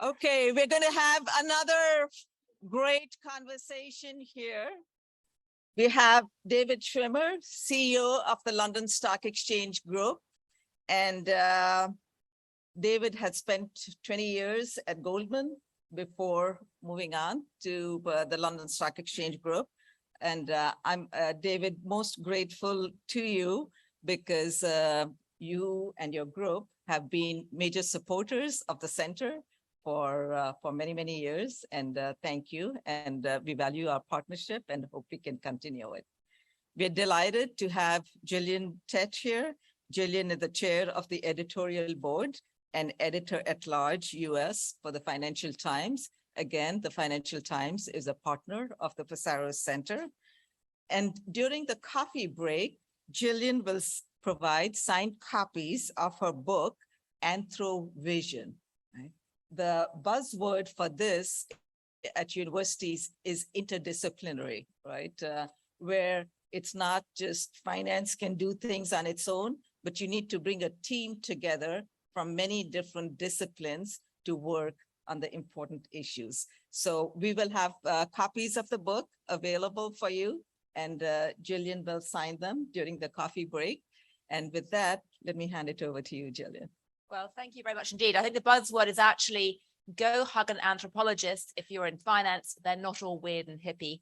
Okay, we're going to have another great conversation here. We have David Schwimmer, CEO of the London Stock Exchange Group. And David had spent 20 years at Goldman before moving on to the London Stock Exchange Group. And I'm, David, most grateful to you because you and your group have been major supporters of the center for many, many years. And thank you. And we value our partnership and hope we can continue it. We're delighted to have Gillian Tett here. Gillian is the chair of the Editorial Board and Editor-at-Large US for the Financial Times. Again, the Financial Times is a partner of the Psaros Center. And during the coffee break, Gillian will provide signed copies of her book, Anthro Vision. Right? The buzzword for this at universities is interdisciplinary, right? Where it's not just finance can do things on its own, but you need to bring a team together from many different disciplines to work on the important issues. So we will have copies of the book available for you, and Gillian will sign them during the coffee break. And with that, let me hand it over to you, Gillian. Well, thank you very much indeed. I think the buzzword is actually go hug an anthropologist. If you're in finance, they're not all weird and hippie.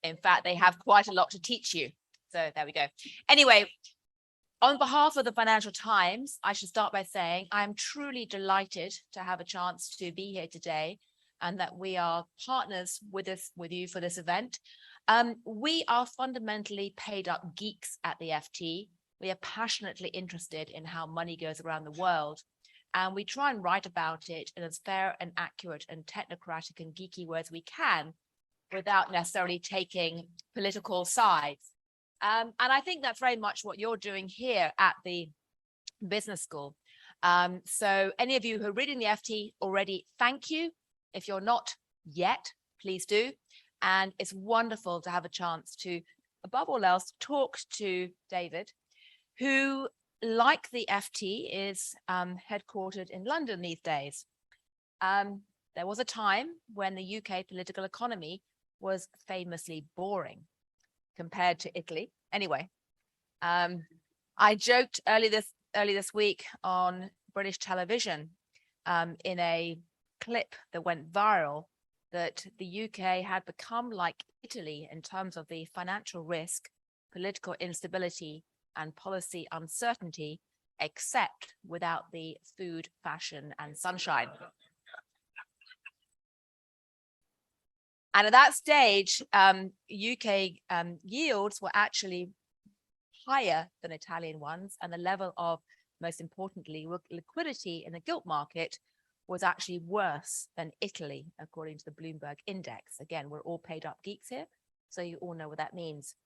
In fact, they have quite a lot to teach you. So there we go. Anyway, on behalf of the Financial Times, I should start by saying I'm truly delighted to have a chance to be here today and that we are partners with you for this event. We are fundamentally paid up geeks at the FT. We are passionately interested in how money goes around the world. And we try and write about it in as fair and accurate and technocratic and geeky words we can without necessarily taking political sides. And I think that's very much what you're doing here at the business school. So any of you who are reading the FT already, thank you. If you're not yet, please do. And it's wonderful to have a chance to, above all else, talk to David, who, like the FT, is headquartered in London these days. There was a time when the UK political economy was famously boring compared to Italy. Anyway, I joked early this week on British television in a clip that went viral that the UK had become like Italy in terms of the financial risk, political instability, and policy uncertainty, except without the food, fashion, and sunshine. And at that stage, UK yields were actually higher than Italian ones, and the level of, most importantly, liquidity in the gilt market was actually worse than Italy, according to the Bloomberg index. Again, we're all paid up geeks here, so you all know what that means.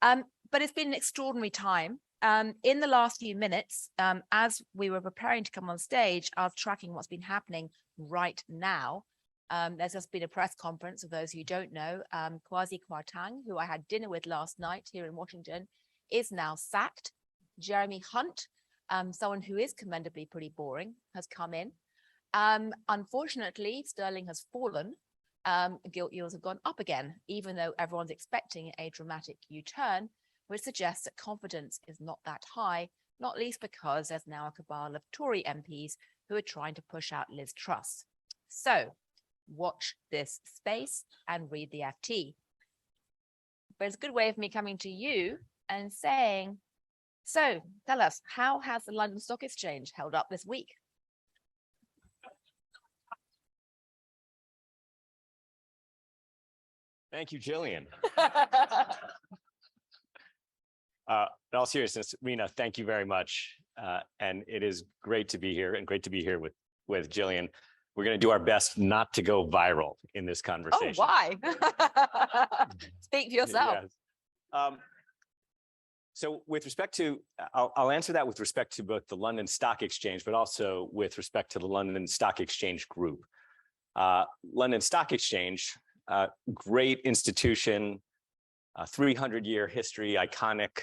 But it's been an extraordinary time. In the last few minutes, as we were preparing to come on stage, I was tracking what's been happening right now. There's just been a press conference, for those who don't know. Kwasi Kwarteng, who I had dinner with last night here in Washington, is now sacked. Jeremy Hunt, someone who is commendably pretty boring, has come in. Unfortunately, sterling has fallen. Gilt yields have gone up again, even though everyone's expecting a dramatic U-turn, which suggests that confidence is not that high, not least because there's now a cabal of Tory MPs who are trying to push out Liz Truss. So watch this space and read the FT. But it's a good way of me coming to you and saying, so tell us, how has the London Stock Exchange held up this week? Thank you, Gillian. In all seriousness, Rena, thank you very much. And it is great to be here and great to be here with Gillian. We're going to do our best not to go viral in this conversation. Oh, why? Speak for yourself. Yes. So with respect to, I'll answer that with respect to both the London Stock Exchange, but also with respect to the London Stock Exchange Group. London Stock Exchange, great institution, 300-year history, iconic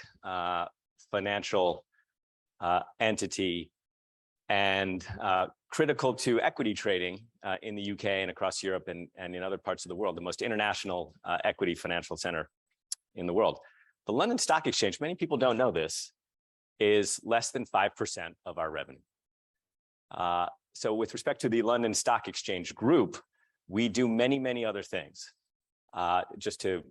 financial entity. and critical to equity trading in the UK and across Europe and in other parts of the world, the most international equity financial center in the world. The London Stock Exchange, many people don't know this, is less than 5% of our revenue. So with respect to the London Stock Exchange Group, we do many, many other things. Just to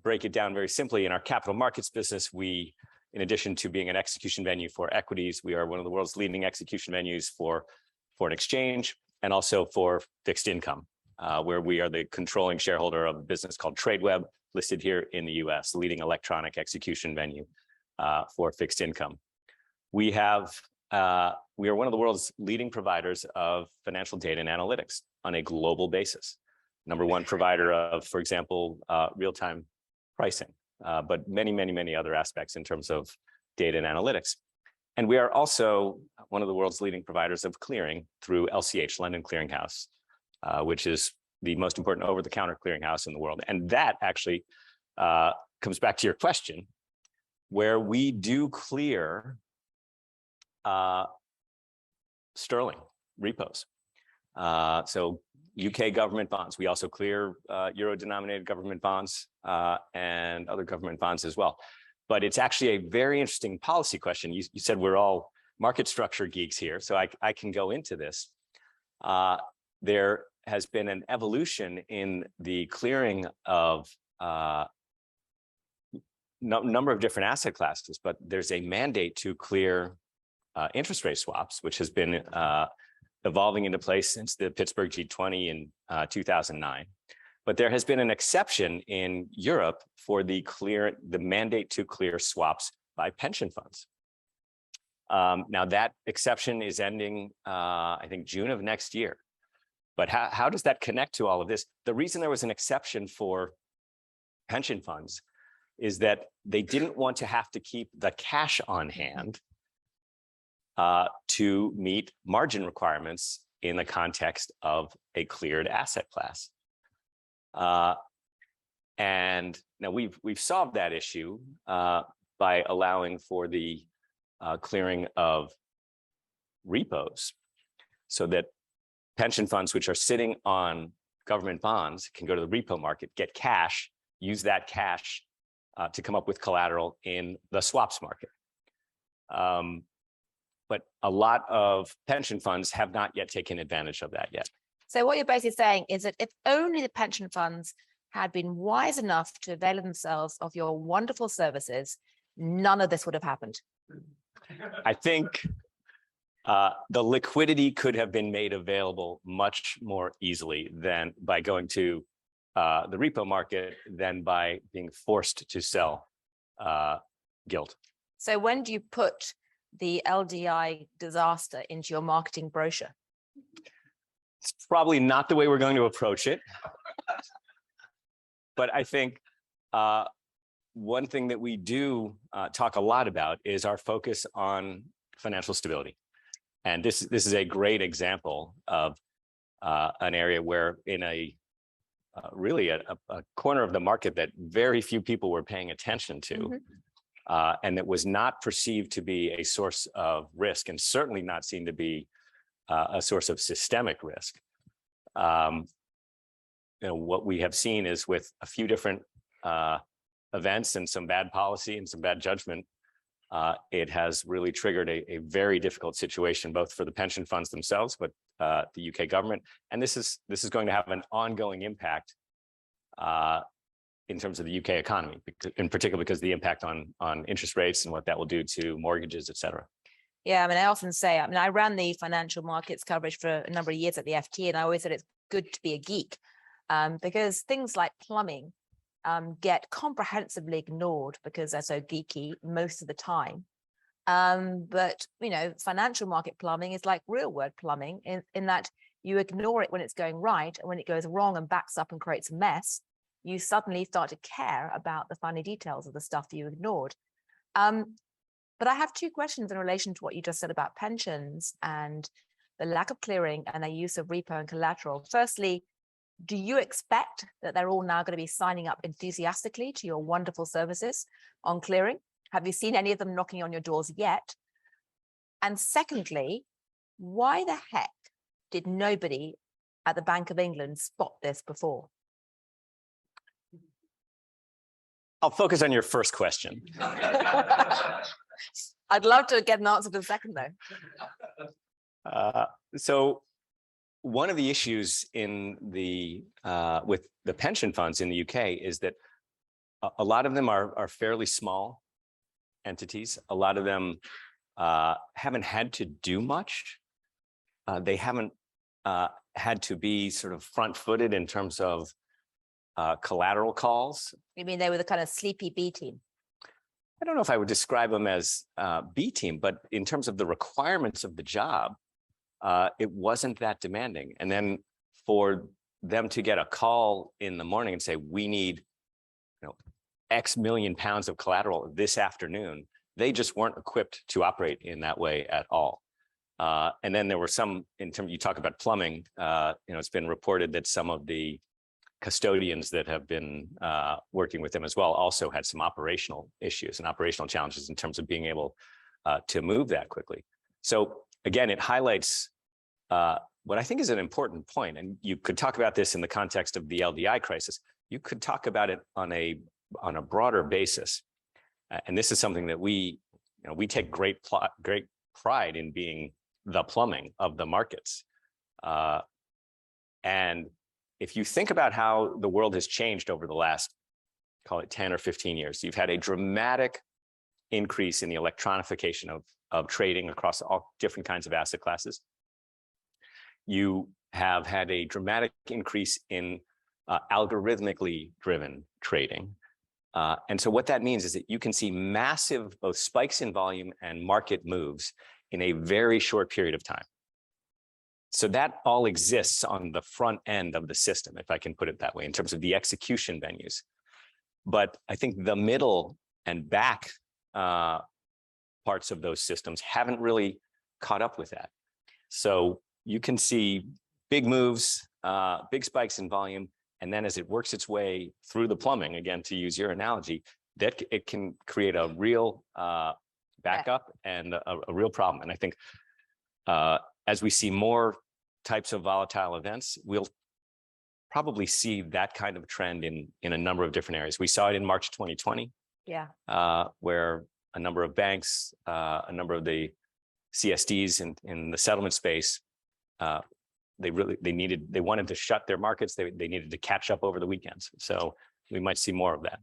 break it down very simply, in our capital markets business, we, in addition to being an execution venue for equities, we are one of the world's leading execution venues for foreign exchange and also for fixed income, where we are the controlling shareholder of a business called Tradeweb, listed here in the US, leading electronic execution venue for fixed income. We are one of the world's leading providers of financial data and analytics on a global basis. Number one provider of, for example, real-time pricing, but many, many, many other aspects in terms of data and analytics. And we are also one of the world's leading providers of clearing through LCH, London Clearing House, which is the most important over-the-counter clearinghouse in the world. And that actually comes back to your question, where we do clear sterling repos. So UK government bonds. We also clear euro-denominated government bonds and other government bonds as well. But it's actually a very interesting policy question. You said we're all market structure geeks here, so I can go into this. There has been an evolution in the clearing of number of different asset classes, but there's a mandate to clear interest rate swaps, which has been evolving into place since the Pittsburgh G20 in 2009. But there has been an exception in Europe for the mandate to clear swaps by pension funds. Now that exception is ending, I think, June of next year. But how does that connect to all of this? The reason there was an exception for pension funds is that they didn't want to have to keep the cash on hand to meet margin requirements in the context of a cleared asset class. And now we've solved that issue by allowing for the clearing of repos, so that pension funds which are sitting on government bonds can go to the repo market, get cash, use that cash to come up with collateral in the swaps market. But a lot of pension funds have not yet taken advantage of that yet. So what you're basically saying is that if only the pension funds had been wise enough to avail themselves of your wonderful services, none of this would have happened. I think the liquidity could have been made available much more easily than by going to the repo market than by being forced to sell gilt. So when do you put the LDI disaster into your marketing brochure? It's probably not the way we're going to approach it. But I think one thing that we do talk a lot about is our focus on financial stability. And this is a great example of an area where in really a corner of the market that very few people were paying attention to, and that was not perceived to be a source of risk, and certainly not seen to be a source of systemic risk. What we have seen is, with a few different events and some bad policy and some bad judgment, it has really triggered a very difficult situation, both for the pension funds themselves, but the UK government. And this is going to have an ongoing impact in terms of the UK economy, in particular because of the impact on interest rates and what that will do to mortgages, et cetera. Yeah, I mean, I often say, I ran the financial markets coverage for a number of years at the FT, and I always said it's good to be a geek because things like plumbing get comprehensively ignored because they're so geeky most of the time. But, financial market plumbing is like real world plumbing in that you ignore it when it's going right, and when it goes wrong and backs up and creates a mess, you suddenly start to care about the finer details of the stuff that you ignored. But I have two questions in relation to what you just said about pensions and the lack of clearing and the use of repo and collateral. Firstly, do you expect that they're all now going to be signing up enthusiastically to your wonderful services on clearing? Have you seen any of them knocking on your doors yet? And secondly, Why the heck did nobody at the Bank of England spot this before? I'll focus on your first question. I'd love to get an answer to the second, though. So one of the issues in the with the pension funds in the UK is that a lot of them are fairly small entities. A lot of them haven't had to do much. They haven't had to be sort of front-footed in terms of collateral calls. You mean they were the kind of sleepy B team? I don't know if I would describe them as B team, but in terms of the requirements of the job, it wasn't that demanding. And then for them to get a call in the morning and say, we need, X million pounds of collateral this afternoon, they just weren't equipped to operate in that way at all. And then there were some, in terms, you talk about plumbing, it's been reported that some of the custodians that have been working with them as well also had some operational issues and operational challenges in terms of being able to move that quickly. So again, it highlights what I think is an important point, and you could talk about this in the context of the LDI crisis. You could talk about it on a broader basis, and this is something that we take great pride in being the plumbing of the markets. And if you think about how the world has changed over the last, call it 10 or 15 years, you've had a dramatic increase in the electronification of trading across all different kinds of asset classes. You have had a dramatic increase in algorithmically driven trading. And so what that means is that you can see massive both spikes in volume and market moves in a very short period of time. So that all exists on the front end of the system, if I can put it that way, in terms of the execution venues. But I think the middle and back parts of those systems haven't really caught up with that. So you can see big moves, big spikes in volume, and then as it works its way through the plumbing, again, to use your analogy, that it can create a real backup and a real problem. And I think as we see more types of volatile events, we'll probably see that kind of trend in a number of different areas. We saw it in March 2020, where a number of banks, a number of the CSDs in the settlement space, they wanted to shut their markets. They needed to catch up over the weekends. So we might see more of that.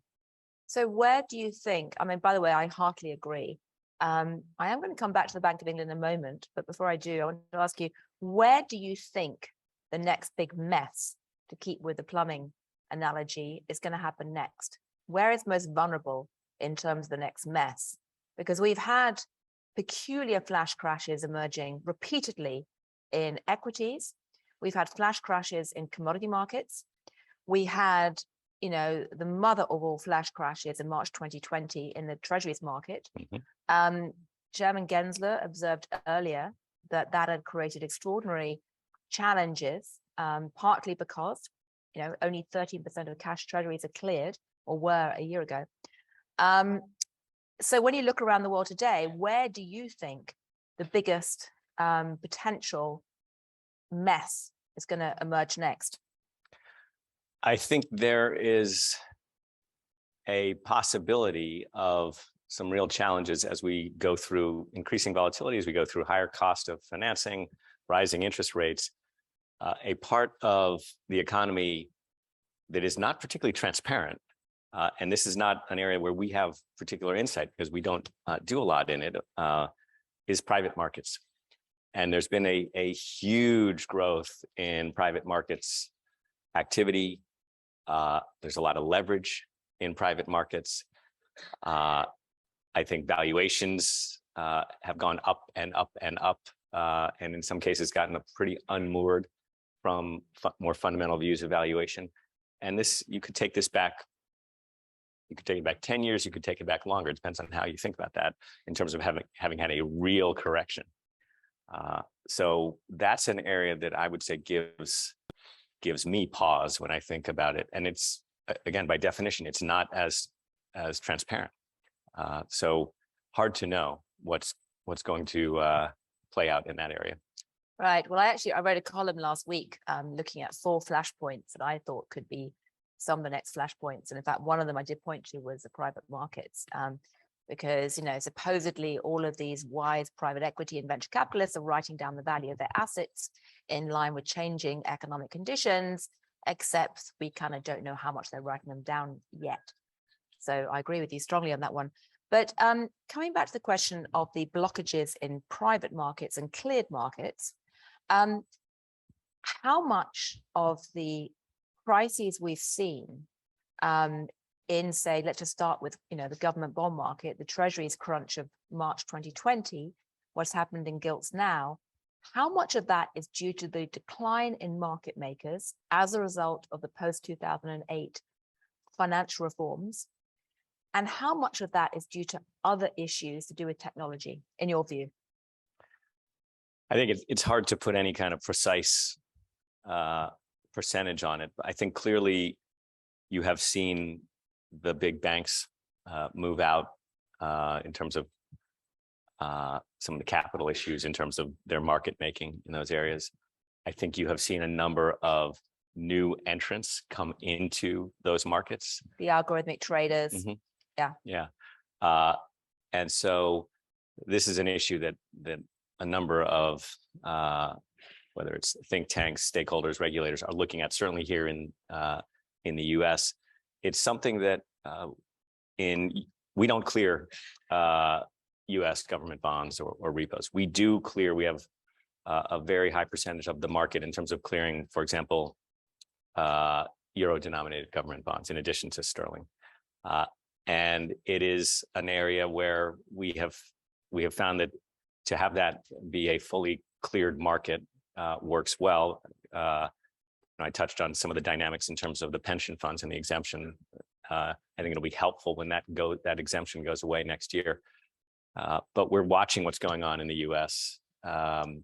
So where do you think, I mean, by the way, I heartily agree. I am going to come back to the Bank of England in a moment, but before I do, I want to ask you, where do you think the next big mess, to keep with the plumbing analogy, is going to happen next? Where is most vulnerable in terms of the next mess? Because we've had peculiar flash crashes emerging repeatedly in equities. We've had flash crashes in commodity markets. We had, the mother of all flash crashes in March 2020 in the treasuries market. Mm-hmm. Chairman Gensler observed earlier that had created extraordinary challenges, partly because, only 13% of cash treasuries are cleared, or were a year ago. So when you look around the world today, where do you think the biggest potential mess is going to emerge next? I think there is a possibility of some real challenges as we go through increasing volatility, as we go through higher cost of financing, rising interest rates. A part of the economy that is not particularly transparent, and this is not an area where we have particular insight because we don't do a lot in it, is private markets. And there's been a huge growth in private markets activity. There's a lot of leverage in private markets. I think valuations have gone up and up and up, and in some cases gotten pretty unmoored from more fundamental views of valuation. And this, you could take this back, you could take it back 10 years, you could take it back longer. It depends on how you think about that in terms of having had a real correction. So that's an area that I would say gives me pause when I think about it. And it's, again, by definition, it's not as transparent. So hard to know what's going to play out in that area. Right. Well, I wrote a column last week looking at 4 flashpoints that I thought could be some of the next flashpoints. And in fact, one of them I did point to was the private markets, because, supposedly all of these wise private equity and venture capitalists are writing down the value of their assets in line with changing economic conditions, except we kind of don't know how much they're writing them down yet. So I agree with you strongly on that one. But coming back to the question of the blockages in private markets and cleared markets, how much of the crises we've seen in, say, let's just start with, the government bond market, the Treasury's crunch of March 2020, what's happened in gilts now, how much of that is due to the decline in market makers as a result of the post-2008 financial reforms? And how much of that is due to other issues to do with technology, in your view? I think it's hard to put any kind of precise percentage on it. But I think clearly you have seen the big banks move out in terms of some of the capital issues, in terms of their market making in those areas. I think you have seen a number of new entrants come into those markets. The algorithmic traders. Mm-hmm. Yeah. And so this is an issue that a number of whether it's think tanks, stakeholders, regulators are looking at, certainly here in the US. It's something that we don't clear US government bonds or repos. We do clear, we have a very high percentage of the market in terms of clearing, for example, euro-denominated government bonds in addition to sterling. And it is an area where we have found that to have that be a fully cleared market works well. I touched on some of the dynamics in terms of the pension funds and the exemption. I think it'll be helpful when that exemption goes away next year. But we're watching what's going on in the US, and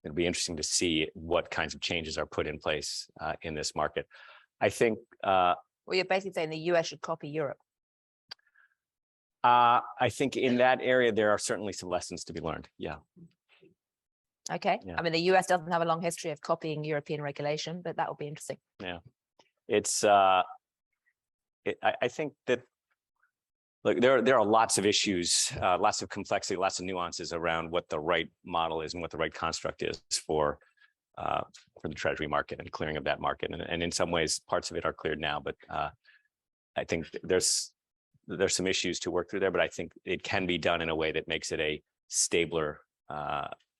it'll be interesting to see what kinds of changes are put in place in this market. I think. Well, you're basically saying the US should copy Europe. I think in that area, there are certainly some lessons to be learned. Yeah. Okay. Yeah. I mean, the US doesn't have a long history of copying European regulation, but that will be interesting. Yeah. It's, I think that, look, there are lots of issues, lots of complexity, lots of nuances around what the right model is and what the right construct is for the Treasury market and clearing of that market. And in some ways, parts of it are cleared now, but I think there's some issues to work through there, but I think it can be done in a way that makes it a stabler,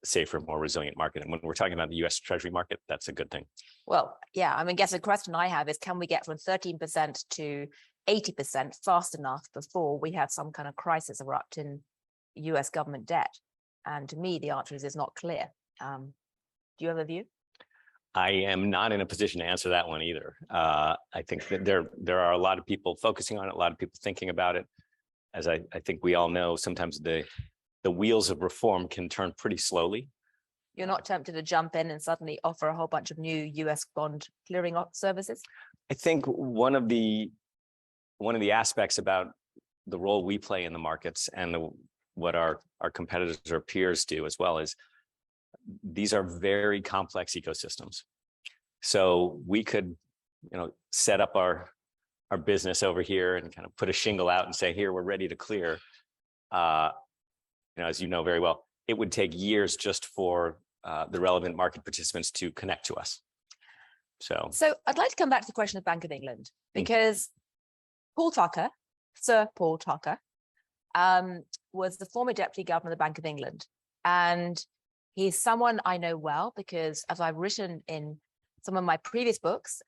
safer, more resilient market. And when we're talking about the US Treasury market, that's a good thing. Well, yeah, I mean, I guess the question I have is, can we get from 13% to 80% fast enough before we have some kind of crisis erupt in US government debt? And to me, the answer is it's not clear. Do you have a view? I am not in a position to answer that one either. I think that there are a lot of people focusing on it, a lot of people thinking about it. As I think we all know, sometimes the wheels of reform can turn pretty slowly. You're not tempted to jump in and suddenly offer a whole bunch of new US bond clearing services? I think one of the aspects about the role we play in the markets and what our competitors or peers do as well is these are very complex ecosystems. So we could, set up our business over here and kind of put a shingle out and say, here, we're ready to clear. As you know very well, it would take years just for the relevant market participants to connect to us. So I'd like to come back to the question of Bank of England, because Paul Tucker, Sir Paul Tucker, was the former deputy governor of the Bank of England. And he's someone I know well because, as I've written in some of my previous books,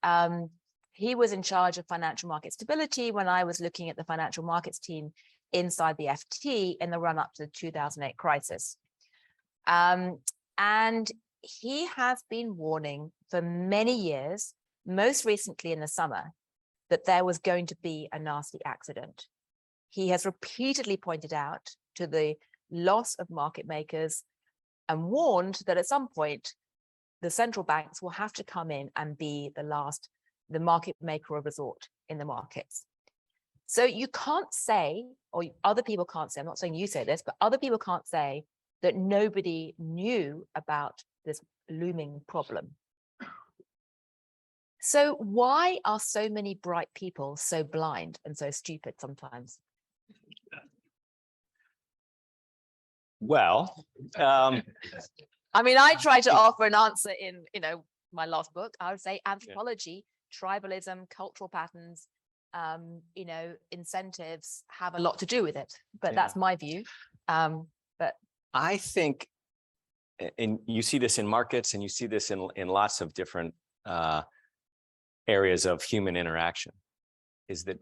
he was in charge of financial market stability when I was looking at the financial markets team inside the FT in the run-up to the 2008 crisis. And he has been warning for many years, most recently in the summer, that there was going to be a nasty accident. He has repeatedly pointed out to the loss of market makers and warned that at some point, the central banks will have to come in and be the market maker of resort in the markets. So you can't say, or other people can't say, I'm not saying you say this, but other people can't say that nobody knew about this looming problem. So why are so many bright people so blind and so stupid sometimes? Well, I mean, I try to offer an answer in, my last book. I would say anthropology, tribalism, cultural patterns, incentives have a lot to do with it. But that's my view. But I think, and you see this in markets, and you see this in lots of different areas of human interaction, is that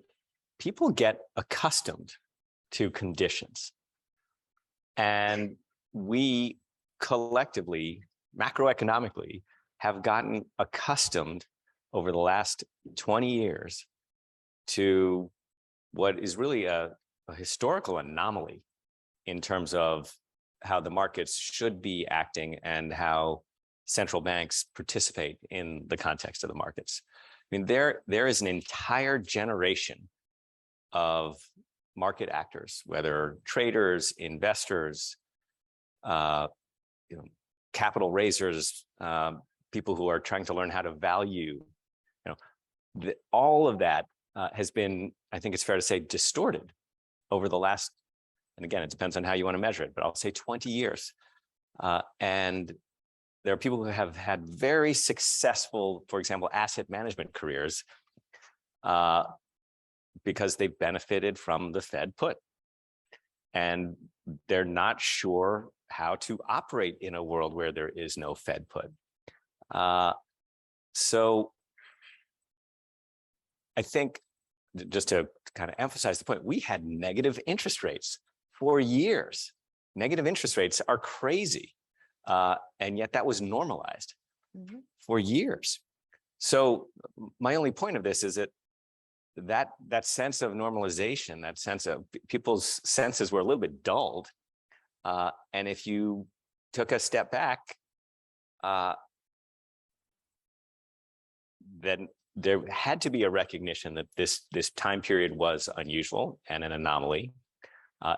people get accustomed to conditions. And we collectively, macroeconomically, have gotten accustomed over the last 20 years to what is really a historical anomaly in terms of how the markets should be acting and how central banks participate in the context of the markets. I mean, there is an entire generation of market actors, whether traders, investors, capital raisers, people who are trying to learn how to value, all of that has been, I think it's fair to say, distorted over the last, and again, it depends on how you want to measure it, but I'll say 20 years. And there are people who have had very successful, for example, asset management careers because they benefited from the Fed put. And they're not sure how to operate in a world where there is no Fed put. So I think, just to kind of emphasize the point, we had negative interest rates for years. Negative interest rates are crazy. And yet that was normalized for years. So my only point of this is that sense of normalization, that sense of people's senses were a little bit dulled. And if you took a step back, then there had to be a recognition that this time period was unusual and an anomaly,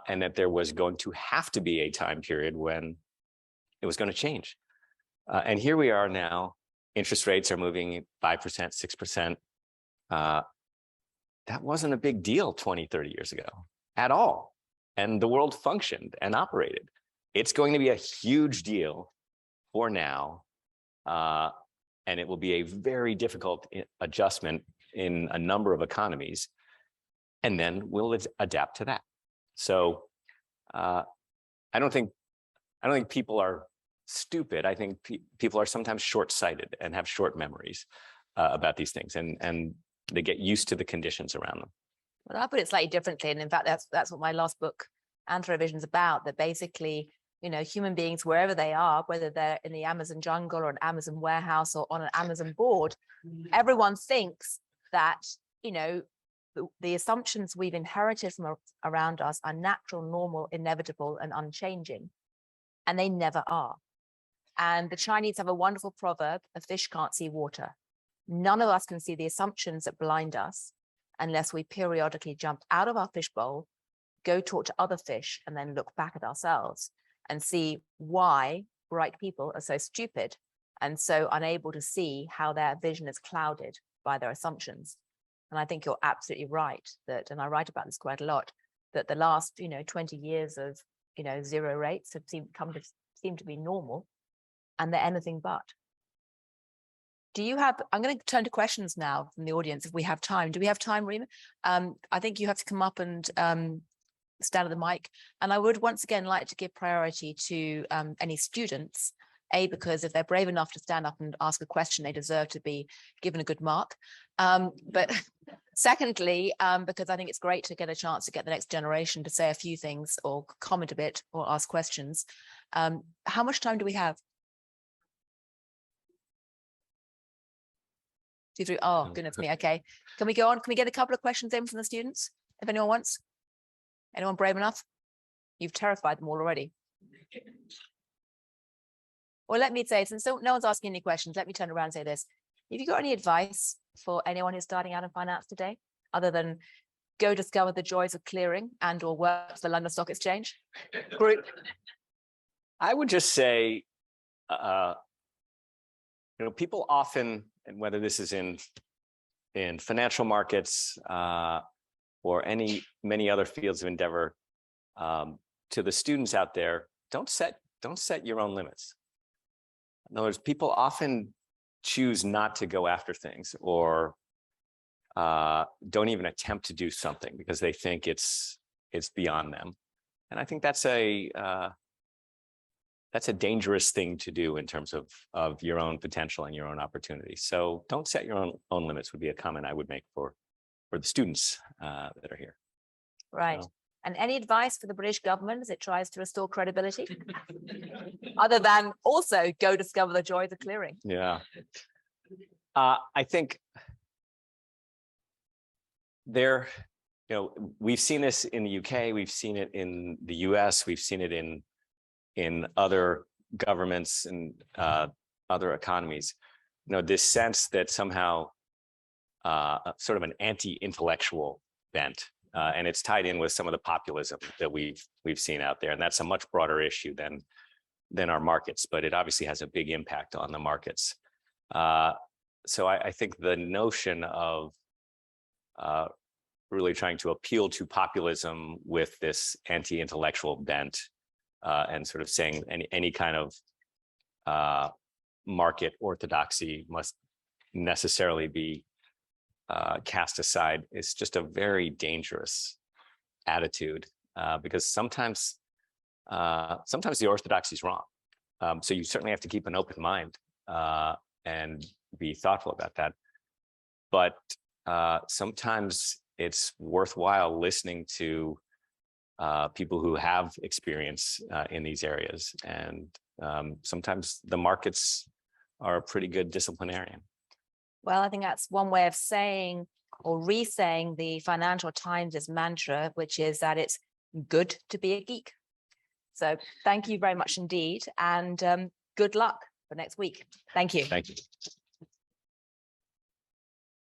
and that there was going to have to be a time period when it was going to change. And here we are now, interest rates are moving 5%, 6%. That wasn't a big deal 20, 30 years ago at all. And the world functioned and operated. It's going to be a huge deal for now. And it will be a very difficult adjustment in a number of economies. And then we'll adapt to that. So I don't think people are stupid. I think people are sometimes short-sighted and have short memories about these things, and they get used to the conditions around them. Well, I put it slightly differently, and in fact, that's what my last book, Anthrovision, is about. That basically, human beings, wherever they are, whether they're in the Amazon jungle or an Amazon warehouse or on an Amazon board, everyone thinks that the assumptions we've inherited from around us are natural, normal, inevitable, and unchanging, and they never are. And the Chinese have a wonderful proverb: a fish can't see water. None of us can see the assumptions that blind us unless we periodically jump out of our fishbowl, go talk to other fish, and then look back at ourselves and see why bright people are so stupid and so unable to see how their vision is clouded by their assumptions. And I think you're absolutely right that, and I write about this quite a lot, that the last 20 years of zero rates have seem to be normal, and they're anything but. Do you have, I'm going to turn to questions now from the audience if we have time. Do we have time, Rima? I think you have to come up and stand at the mic. And I would once again like to give priority to any students, because if they're brave enough to stand up and ask a question, they deserve to be given a good mark. But secondly, because I think it's great to get a chance to get the next generation to say a few things or comment a bit or ask questions. How much time do we have? 2, 3. Oh, goodness me. Okay. Can we go on? Can we get a couple of questions in from the students? If anyone wants. Anyone brave enough? You've terrified them all already. Well, let me say, since no one's asking any questions, let me turn around and say this. Have you got any advice for anyone who's starting out in finance today, other than go discover the joys of clearing and or work for the London Stock Exchange Group? I would just say, people often, and whether this is in financial markets or many other fields of endeavor, to the students out there, don't set your own limits. In other words, people often choose not to go after things or don't even attempt to do something because they think it's beyond them. And I think that's a dangerous thing to do in terms of your own potential and your own opportunity. So don't set your own limits would be a comment I would make for the students that are here. Right. So. And any advice for the British government as it tries to restore credibility? Other than also go discover the joys of clearing. Yeah. I think we've seen this in the UK, we've seen it in the US, we've seen it in other governments and other economies. This sense that somehow sort of an anti-intellectual bent, and it's tied in with some of the populism that we've seen out there, and that's a much broader issue than our markets, but it obviously has a big impact on the markets. So I think the notion of really trying to appeal to populism with this anti-intellectual bent and sort of saying any kind of market orthodoxy must necessarily be cast aside is just a very dangerous attitude because sometimes the orthodoxy is wrong. So you certainly have to keep an open mind and be thoughtful about that. But sometimes it's worthwhile listening to people who have experience in these areas. And sometimes the markets are a pretty good disciplinarian. Well, I think that's one way of saying or re-saying the Financial Times' mantra, which is that it's good to be a geek. So thank you very much indeed. And good luck for next week. Thank you. Thank you.